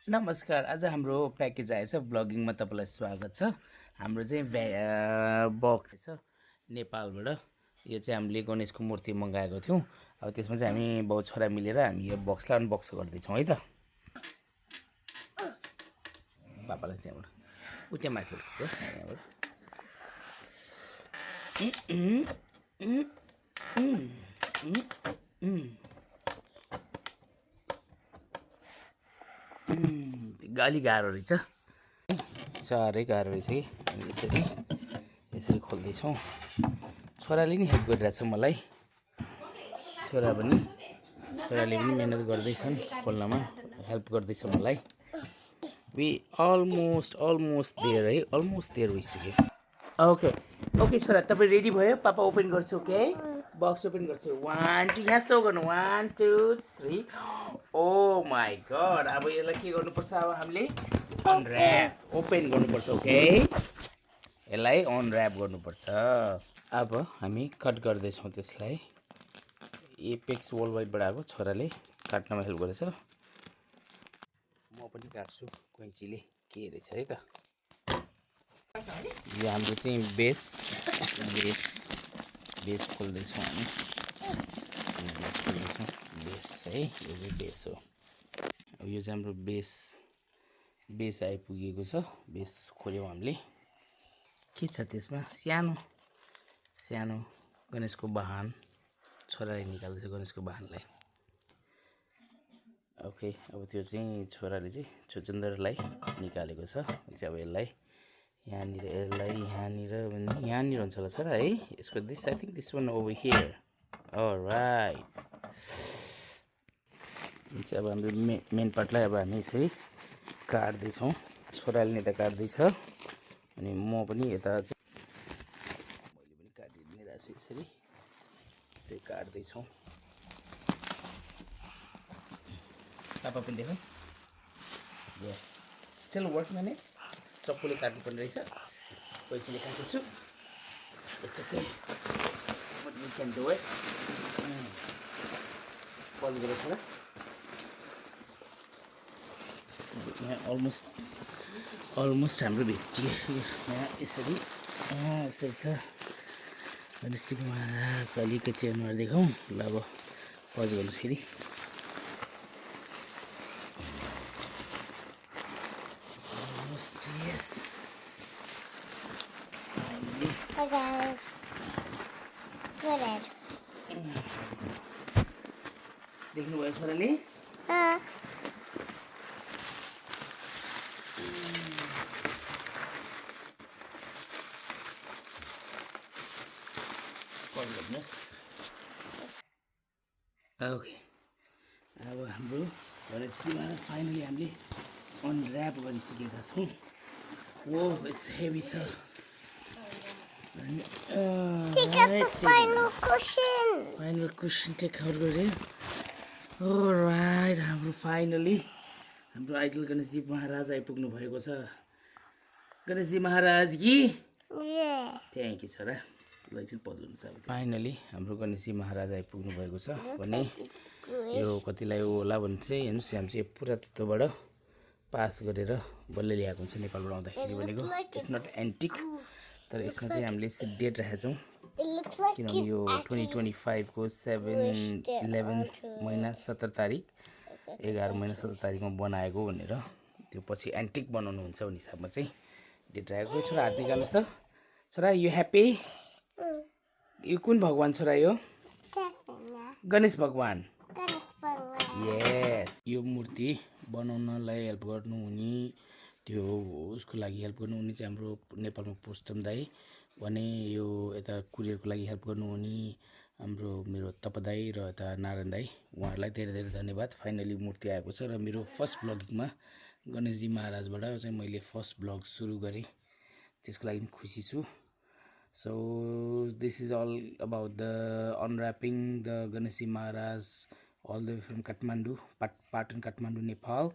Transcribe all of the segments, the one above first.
नमस्कार। आज हाम्रो प्याकेज आएछ ब्लगिङमा तपाईँलाई स्वागत छ। हाम्रो चाहिँ बक्स छ नेपालबाट। यो चाहिँ हामीले गणेशको मूर्ति मगाएको थियौँ। अब त्यसमा चाहिँ हामी बाउ छोरा मिलेर हामी यो बक्सलाई अनबक्स गर्दैछौँ है त। पापालाई त्यहाँबाट उठ्या मार्केट गाली गाह्रो रहेछ, साह्रै गाह्रो रहेछ कि। हामी यसरी खोल्दैछौँ। छोराले नि हेल्प गरिरहेछ मलाई। छोराले पनि मिहिनेत गर्दैछन् खोल्नमा, हेल्प गर्दैछ मलाई। वी अलमोस्ट देयर है, अलमोस्ट देयर भइसक्यो। ओके छोरा, तपाईँ रेडी भयो? पापा ओपन गर्छु। ओके, बक्स ओपन गर्छु। 1 2 यहाँ सो गर्नु। 1 2 3। ओ माई गड। अब यसलाई के गर्नुपर्छ? अब हामीले अनऱ्याप ओपन गर्नुपर्छ। ओके, यसलाई अनऱ्याप गर्नुपर्छ। अब हामी कट गर्दैछौँ त्यसलाई। एपेक्स वर्ल्ड वाइडबाट आएको छोराले काट्नमा हेल्प गरेछ। म पनि काट्छु कैँचीले। के रहेछ है त। यो हाम्रो चाहिँ बेस खोल्दैछौँ हामी। बेस है, यो चाहिँ बेस हो। अब यो चाहिँ हाम्रो बेस आइपुगेको छ। बेस खोल्यौँ हामीले। के छ त्यसमा? सानो गणेशको वाहन। छोराले निकाल्दैछ गणेशको वाहनलाई। ओके, अब त्यो चाहिँ छोराले चाहिँ छुचुन्दरलाई निकालेको छ। चाहिँ अब यसलाई यहाँनिर हुन्छ होला छोरा है। यसको this I think this one over here. All right. चाहिँ अब हाम्रो मेन पार्टलाई अब हामी यसरी काट्दैछौँ। छोराले नि यता काट्दैछ अनि म पनि यता चाहिँ मैले पनि काटिदिने रहेछ। यसरी चाहिँ काट्दैछौँ। पापा पनि देखो। यस, चलो वर्क माने चक्कुले काट्नुपर्ने रहेछ। कैँचीले काटेछु। It's okay, but you can do it. Pause गरेर छोरा। यहाँ अलमोस्ट हाम्रो भेटियो। यहाँ यसरी छ। गणेशजीको महाराज अलिकति अनुहार देखाउँ। ल अब पज गर्नु फेरि। Yes. Okay. Good. देख्नुभयो छोराले? ओके, अब हाम्रो गणेशजी महाराज फाइनली हामीले अनऱ्याप गरिसकेका छौँ। वो इट्स हेभी छ। फाइनल क्वेसन टेक आउट गऱ्यो। अलराइट, हाम्रो फाइनली हाम्रो आइडल गणेशजी महाराज आइपुग्नु भएको छ। गणेशजी महाराज कि थ्याङ्क यू छोरा। ल एकछिन पज गर्नुहोस्। अब फाइनली हाम्रो गणेशजी महाराज आइपुग्नु भएको छ भने यो कतिलाई होला भने चाहिँ हेर्नुहोस्, हामी चाहिँ पुरातत्वबाट पास गरेर बल्ल ल्याएको हुन्छ नेपालबाट आउँदाखेरि भनेको। इट्स नट एन्टिक, तर यसमा चाहिँ हामीले डेट राखेका छौँ किनभने यो 2025 को 7/11 महिना 17 तारिक 11 महिना 17 तारिकमा बनाएको भनेर। त्यो पछि एन्टिक बनाउनु हुन्छ भन्ने हिसाबमा चाहिँ डेट राखेको। छोरा हात निकाल्नुहोस् त। छोरा यो ह्याप्पी। यो कुन भगवान छोरा? यो गणेश भगवान। यस, यो मूर्ति बनाउनलाई हेल्प गर्नुहुने, त्यो उसको लागि हेल्प गर्नुहुने चाहिँ हाम्रो नेपालमा पुरुषोत्तम दाई भने, यो यता कुरियरको लागि हेल्प गर्नुहुने हाम्रो मेरो तपदाई र यता नारायण दाई, उहाँहरूलाई धेरै धेरै धन्यवाद। फाइनली मूर्ति आएको छ र मेरो फर्स्ट ब्लगिङमा गणेशजी महाराजबाट चाहिँ मैले फर्स्ट ब्लग सुरु गरेँ। त्यसको लागि खुसी छु। So this is all about the unwrapping the Ganeshji Maharaj all the way from Kathmandu, Patan, Kathmandu, Nepal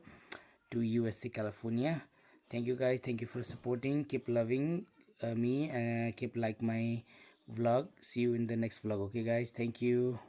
to USA, California. Thank you guys. Thank you for supporting. Keep loving me and keep like my vlog. See you in the next vlog. Okay guys, thank you.